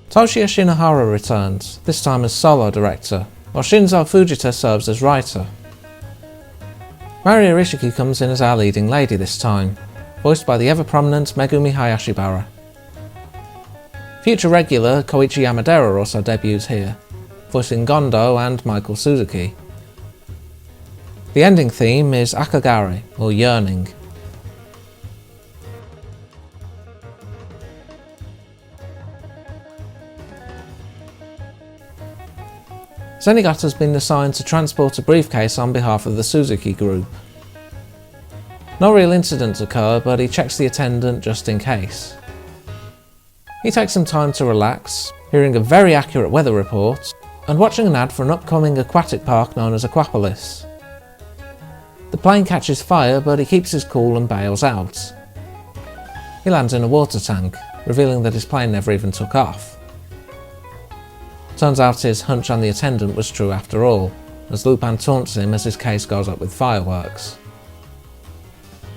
Toshiya Shinohara returns, this time as solo director, while Shinzo Fujita serves as writer. Maria Ishiki comes in as our leading lady this time, voiced by the ever-prominent Megumi Hayashibara. Future regular Koichi Yamadera also debuts here, voicing Gondo and Michael Suzuki. The ending theme is Akagare, or Yearning. Zenigata has been assigned to transport a briefcase on behalf of the Suzuki group. No real incidents occur, but he checks the attendant just in case. He takes some time to relax, hearing a very accurate weather report, and watching an ad for an upcoming aquatic park known as Aquapolis. The plane catches fire, but he keeps his cool and bails out. He lands in a water tank, revealing that his plane never even took off. Turns out his hunch on the attendant was true after all, as Lupin taunts him as his case goes up with fireworks.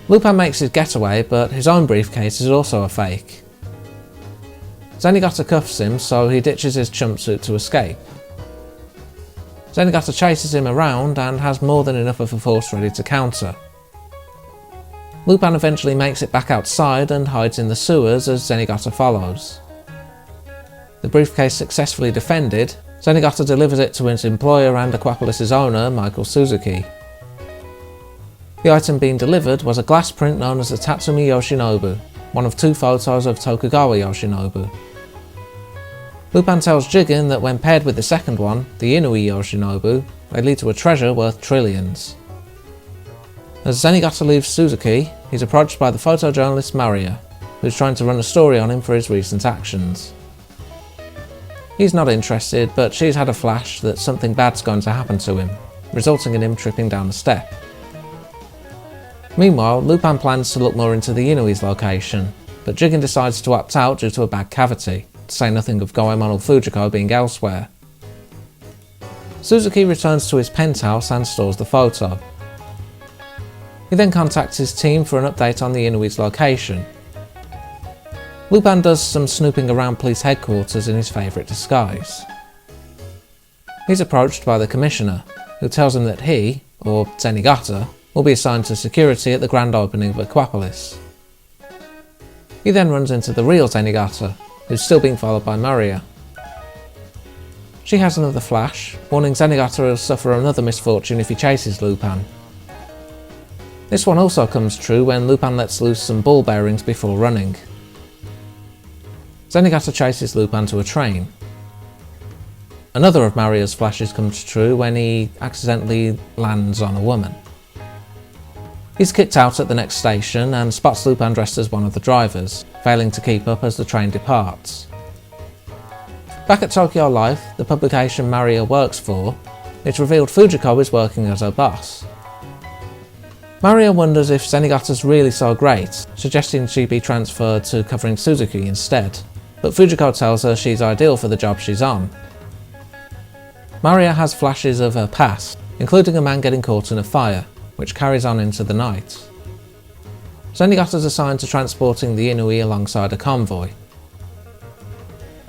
Lupin makes his getaway, but his own briefcase is also a fake. Zenigata cuffs him, so he ditches his jumpsuit to escape. Zenigata chases him around and has more than enough of a force ready to counter. Lupin eventually makes it back outside and hides in the sewers as Zenigata follows. The briefcase successfully defended, Zenigata delivers it to his employer and Aquapolis' owner, Michael Suzuki. The item being delivered was a glass print known as the Tatsumi Yoshinobu, one of 2 photos of Tokugawa Yoshinobu. Lupin tells Jigen that when paired with the second one, the Inui Yoshinobu, they lead to a treasure worth trillions. As Zenigata leaves Suzuki, he's approached by the photojournalist Maria, who's trying to run a story on him for his recent actions. He's not interested, but she's had a flash that something bad's going to happen to him, resulting in him tripping down a step. Meanwhile, Lupin plans to look more into the Inui's location, but Jigen decides to opt out due to a bad cavity, to say nothing of Goemon or Fujiko being elsewhere. Suzuki returns to his penthouse and stores the photo. He then contacts his team for an update on the Inui's location. Lupin does some snooping around police headquarters in his favourite disguise. He's approached by the commissioner, who tells him that he, or Zenigata, will be assigned to security at the grand opening of Aquapolis. He then runs into the real Zenigata, who's still being followed by Maria. She has another flash, warning Zenigata will suffer another misfortune if he chases Lupin. This one also comes true when Lupin lets loose some ball bearings before running. Zenigata chases Lupin to a train. Another of Maria's flashes comes true when he accidentally lands on a woman. He's kicked out at the next station and spots Lupin dressed as one of the drivers, failing to keep up as the train departs. Back at Tokyo Life, the publication Maria works for, it's revealed Fujiko is working as her boss. Maria wonders if Zenigata's really so great, suggesting she be transferred to covering Suzuki instead, but Fujiko tells her she's ideal for the job she's on. Maria has flashes of her past, including a man getting caught in a fire, which carries on into the night. Zenigata's assigned to transporting the Inui alongside a convoy.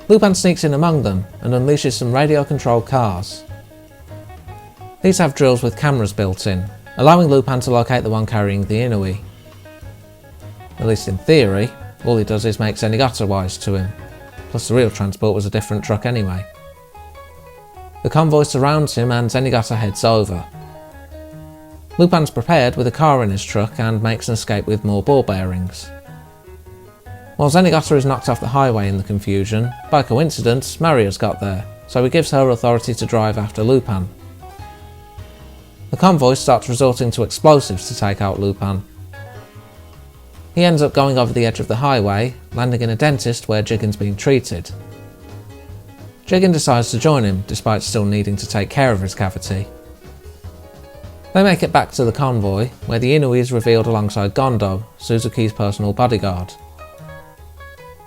Lupin sneaks in among them and unleashes some radio-controlled cars. These have drills with cameras built in, allowing Lupin to locate the one carrying the Inui. At least in theory, all he does is make Zenigata wise to him, plus the real transport was a different truck anyway. The convoy surrounds him and Zenigata heads over. Lupin's prepared with a car in his truck and makes an escape with more ball bearings. While Zenigata is knocked off the highway in the confusion, by coincidence Maria's got there, so he gives her authority to drive after Lupin. The convoy starts resorting to explosives to take out Lupin. He ends up going over the edge of the highway, landing in a dentist where Jigen's being treated. Jigen decides to join him, despite still needing to take care of his cavity. They make it back to the convoy, where the Inui is revealed alongside Gondo, Suzuki's personal bodyguard.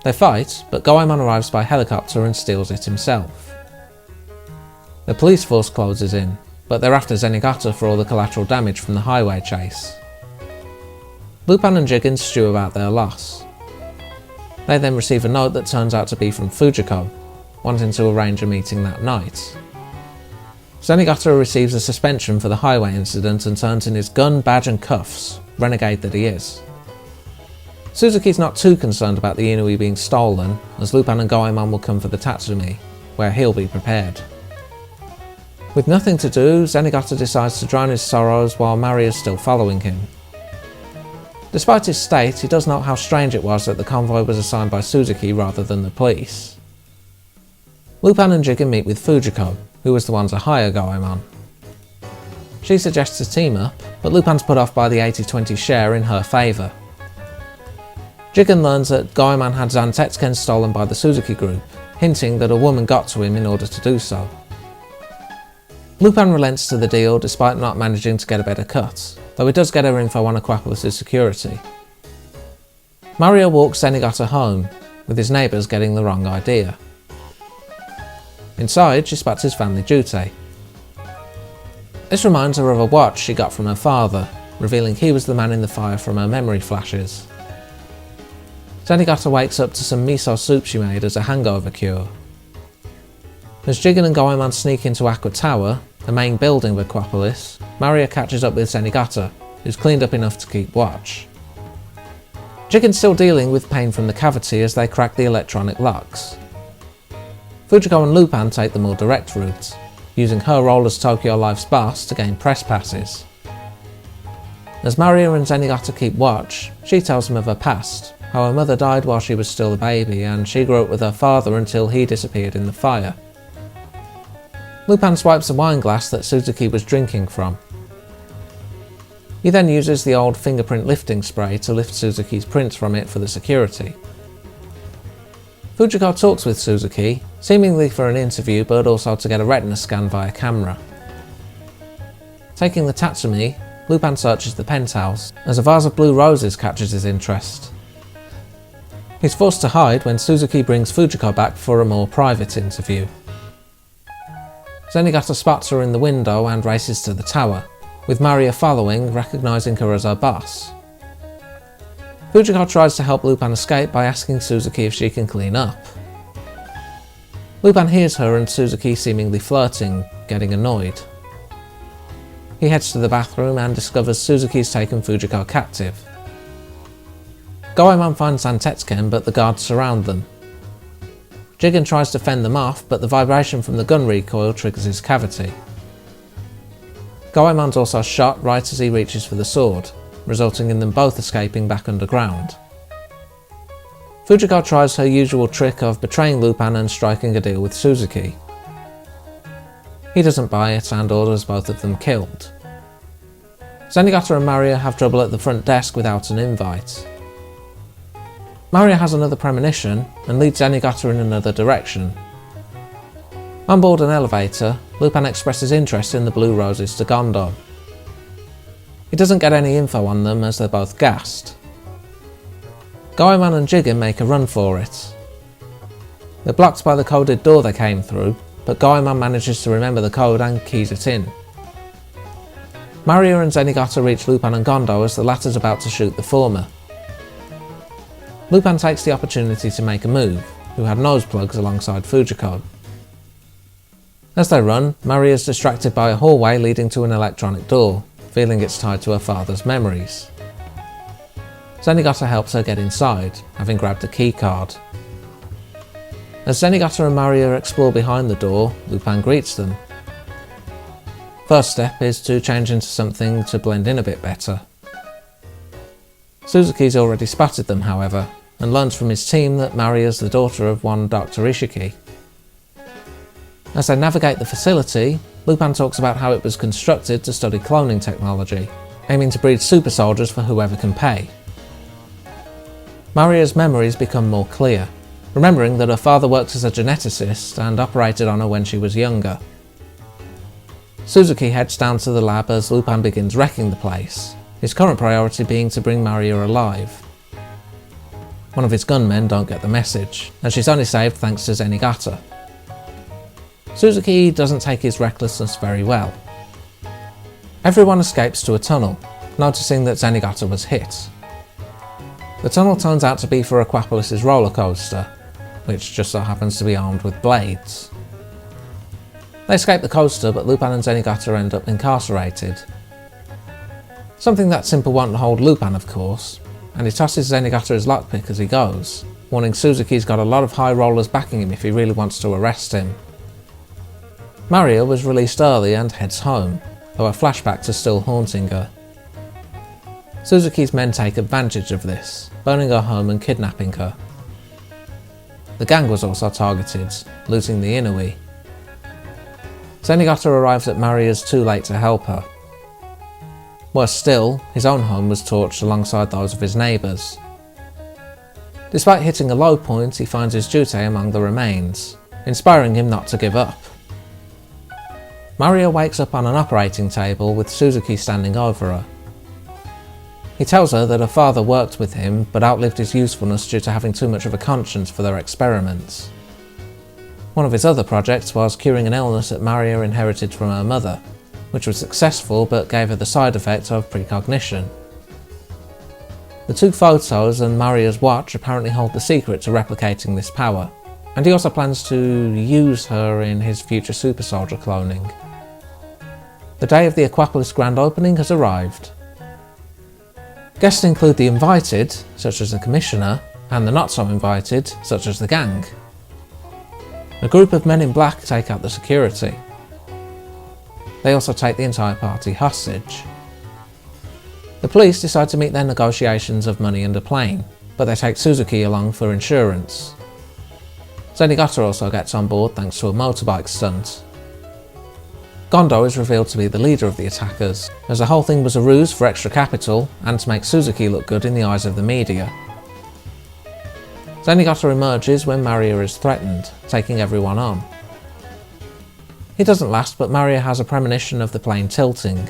They fight, but Goemon arrives by helicopter and steals it himself. The police force closes in, but they're after Zenigata for all the collateral damage from the highway chase. Lupin and Jigen stew about their loss. They then receive a note that turns out to be from Fujiko, wanting to arrange a meeting that night. Zenigata receives a suspension for the highway incident and turns in his gun, badge and cuffs, renegade that he is. Suzuki's not too concerned about the Inui being stolen, as Lupin and Goemon will come for the Tatsumi, where he'll be prepared. With nothing to do, Zenigata decides to drown his sorrows while Mari is still following him. Despite his state, he does note how strange it was that the convoy was assigned by Suzuki rather than the police. Lupin and Jigen meet with Fujiko, who was the one to hire Goemon. She suggests a team up, but Lupin's put off by the 80-20 share in her favour. Jigen learns that Goemon had Zantetsuken stolen by the Suzuki group, hinting that a woman got to him in order to do so. Lupin relents to the deal despite not managing to get a better cut, though he does get her info on Aquapolis' security. Mario walks Zenigata home, with his neighbours getting the wrong idea. Inside, she spots his family duty. This reminds her of a watch she got from her father, revealing he was the man in the fire from her memory flashes. Zenigata wakes up to some miso soup she made as a hangover cure. As Jigen and Goemon sneak into Aqua Tower, the main building of Aquapolis, Mario catches up with Zenigata, who's cleaned up enough to keep watch. Jigen's still dealing with pain from the cavity as they crack the electronic locks. Fujiko and Lupin take the more direct route, using her role as Tokyo Life's boss to gain press passes. As Mario and Zenigata keep watch, she tells them of her past, how her mother died while she was still a baby and she grew up with her father until he disappeared in the fire. Lupin swipes a wine glass that Suzuki was drinking from. He then uses the old fingerprint lifting spray to lift Suzuki's prints from it for the security. Fujiko talks with Suzuki, seemingly for an interview but also to get a retina scan via camera. Taking the Tatsumi, Lupin searches the penthouse, as a vase of blue roses catches his interest. He's forced to hide when Suzuki brings Fujiko back for a more private interview. Zenigata spots her in the window and races to the tower, with Maria following, recognising her as her boss. Fujiko tries to help Lupin escape by asking Suzuki if she can clean up. Lupin hears her and Suzuki seemingly flirting, getting annoyed. He heads to the bathroom and discovers Suzuki's taken Fujiko captive. Goemon finds Zantetsuken, but the guards surround them. Jigen tries to fend them off, but the vibration from the gun recoil triggers his cavity. Goemon's also shot right as he reaches for the sword, resulting in them both escaping back underground. Fujiko tries her usual trick of betraying Lupin and striking a deal with Suzuki. He doesn't buy it and orders both of them killed. Zenigata and Mario have trouble at the front desk without an invite. Mario has another premonition and leads Zenigata in another direction. On board an elevator, Lupin expresses interest in the blue roses to Gondo. He doesn't get any info on them as they're both gassed. Goemon and Jigen make a run for it. They're blocked by the coded door they came through, but Goemon manages to remember the code and keys it in. Mario and Zenigata reach Lupin and Gondo as the latter's about to shoot the former. Lupin takes the opportunity to make a move, who had nose plugs alongside Fujiko. As they run, Maria is distracted by a hallway leading to an electronic door, feeling it's tied to her father's memories. Zenigata helps her get inside, having grabbed a keycard. As Zenigata and Maria explore behind the door, Lupin greets them. First step is to change into something to blend in a bit better. Suzuki's already spotted them, however, and learns from his team that Maria's the daughter of one Dr. Ishiki. As they navigate the facility, Lupin talks about how it was constructed to study cloning technology, aiming to breed super soldiers for whoever can pay. Maria's memories become more clear, remembering that her father worked as a geneticist and operated on her when she was younger. Suzuki heads down to the lab as Lupin begins wrecking the place, his current priority being to bring Maria alive. One of his gunmen don't get the message, and she's only saved thanks to Zenigata. Suzuki doesn't take his recklessness very well. Everyone escapes to a tunnel, noticing that Zenigata was hit. The tunnel turns out to be for Aquapolis' roller coaster, which just so happens to be armed with blades. They escape the coaster, but Lupin and Zenigata end up incarcerated. Something that simple won't hold Lupin, of course, and he tosses Zenigata his lockpick as he goes, warning Suzuki's got a lot of high rollers backing him if he really wants to arrest him. Maria was released early and heads home, though her flashbacks are still haunting her. Suzuki's men take advantage of this, burning her home and kidnapping her. The gang was also targeted, looting the Inui. Zenigata arrives at Maria's too late to help her. Worse still, his own home was torched alongside those of his neighbours. Despite hitting a low point, he finds his duty among the remains, inspiring him not to give up. Maria wakes up on an operating table with Suzuki standing over her. He tells her that her father worked with him but outlived his usefulness due to having too much of a conscience for their experiments. One of his other projects was curing an illness that Maria inherited from her mother, which was successful but gave her the side effect of precognition. The two photos and Maria's watch apparently hold the secret to replicating this power, and he also plans to use her in his future super soldier cloning. The day of the Aquapolis grand opening has arrived. Guests include the invited, such as the Commissioner, and the not so invited, such as the gang. A group of men in black take out the security. They also take the entire party hostage. The police decide to meet their negotiations of money and a plane, but they take Suzuki along for insurance. Zenigata also gets on board thanks to a motorbike stunt. Gondo is revealed to be the leader of the attackers, as the whole thing was a ruse for extra capital and to make Suzuki look good in the eyes of the media. Zenigata emerges when Maria is threatened, taking everyone on. He doesn't last, but Maria has a premonition of the plane tilting.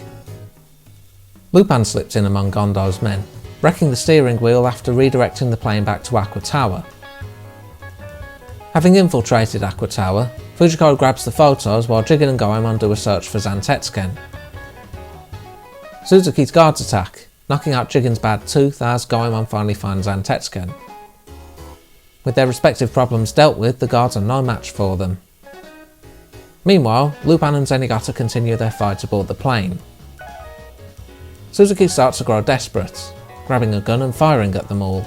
Lupin slipped in among Gondo's men, wrecking the steering wheel after redirecting the plane back to Aqua Tower. Having infiltrated Aqua Tower, Fujiko grabs the photos while Jigen and Goemon do a search for Zantetsuken. Suzuki's guards attack, knocking out Jigen's bad tooth as Goemon finally finds Zantetsuken. With their respective problems dealt with, the guards are no match for them. Meanwhile, Lupin and Zenigata continue their fight aboard the plane. Suzuki starts to grow desperate, grabbing a gun and firing at them all.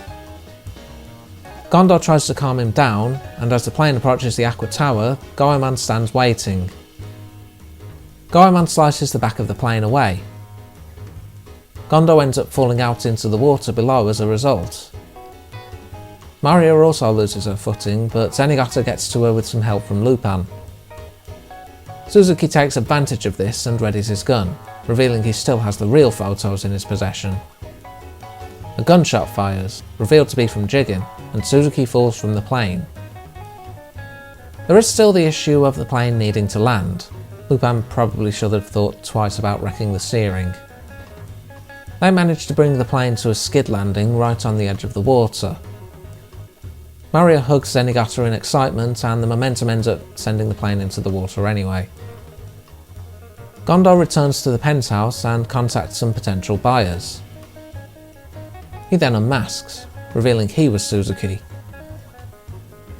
Gondo tries to calm him down, and as the plane approaches the Aqua Tower, Goemon stands waiting. Goemon slices the back of the plane away. Gondo ends up falling out into the water below as a result. Maria also loses her footing, but Zenigata gets to her with some help from Lupin. Suzuki takes advantage of this and readies his gun, revealing he still has the real photos in his possession. A gunshot fires, revealed to be from Jigen, and Suzuki falls from the plane. There is still the issue of the plane needing to land. Lupin probably should have thought twice about wrecking the steering. They manage to bring the plane to a skid landing right on the edge of the water. Maria hugs Zenigata in excitement, and the momentum ends up sending the plane into the water anyway. Gondo returns to the penthouse and contacts some potential buyers. He then unmasks, revealing he was Suzuki.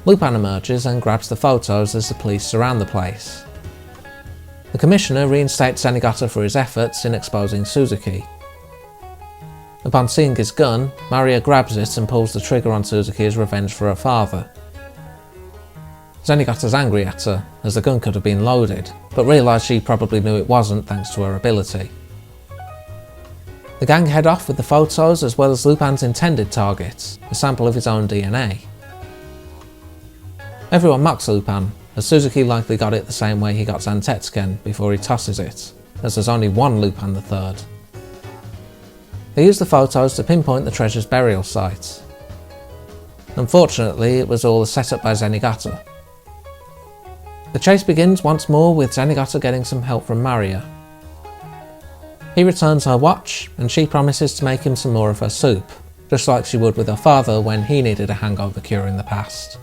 Lupin emerges and grabs the photos as the police surround the place. The Commissioner reinstates Zenigata for his efforts in exposing Suzuki. Upon seeing his gun, Maria grabs it and pulls the trigger on Suzuki as revenge for her father. Zenigata's angry at her, as the gun could have been loaded, but realised she probably knew it wasn't thanks to her ability. The gang head off with the photos as well as Lupin's intended targets, a sample of his own DNA. Everyone mocks Lupin, as Suzuki likely got it the same way he got Zantetsuken before he tosses it, as there's only one Lupin III. They use the photos to pinpoint the treasure's burial site. Unfortunately, it was all a setup by Zenigata. The chase begins once more with Zenigata getting some help from Maria. He returns her watch, and she promises to make him some more of her soup, just like she would with her father when he needed a hangover cure in the past.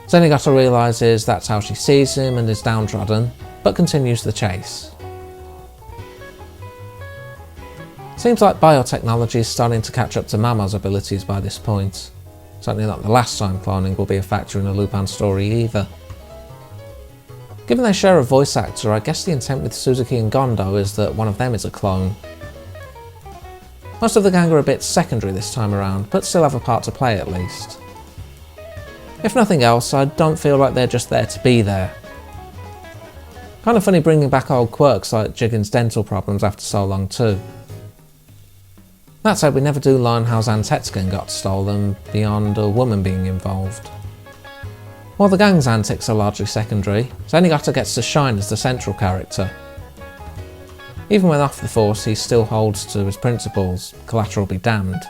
Zenigata realises that's how she sees him and is downtrodden, but continues the chase. Seems like biotechnology is starting to catch up to Mamo's abilities by this point. Certainly not the last time cloning will be a factor in a Lupin story either. Given they share a voice actor, I guess the intent with Suzuki and Gondo is that one of them is a clone. Most of the gang are a bit secondary this time around, but still have a part to play at least. If nothing else, I don't feel like they're just there to be there. Kind of funny bringing back old quirks like Jigen's dental problems after so long too. That said, we never do learn how Zantetsuken got stolen beyond a woman being involved. While the gang's antics are largely secondary, Zenigata gets to shine as the central character. Even when off the force, he still holds to his principles, collateral be damned.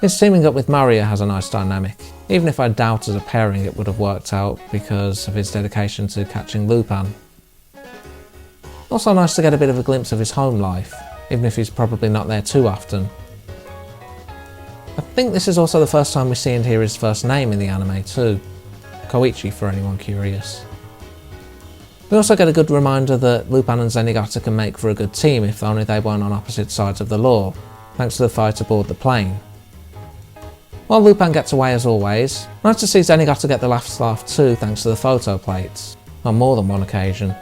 His teaming up with Maria has a nice dynamic, even if I doubt as a pairing it would have worked out because of his dedication to catching Lupin. Also nice to get a bit of a glimpse of his home life, even if he's probably not there too often. I think this is also the first time we see and hear his first name in the anime too. Koichi for anyone curious. We also get a good reminder that Lupin and Zenigata can make for a good team if only they weren't on opposite sides of the law, thanks to the fight aboard the plane. While Lupin gets away as always, nice to see Zenigata get the last laugh too thanks to the photo plates, on more than one occasion.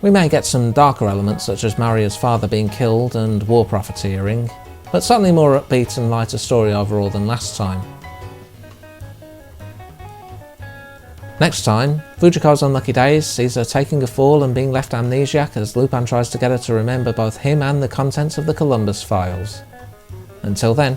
We may get some darker elements such as Maria's father being killed and war profiteering, but certainly more upbeat and lighter story overall than last time. Next time, Fujiko's Unlucky Days sees her taking a fall and being left amnesiac as Lupin tries to get her to remember both him and the contents of the Columbus files. Until then.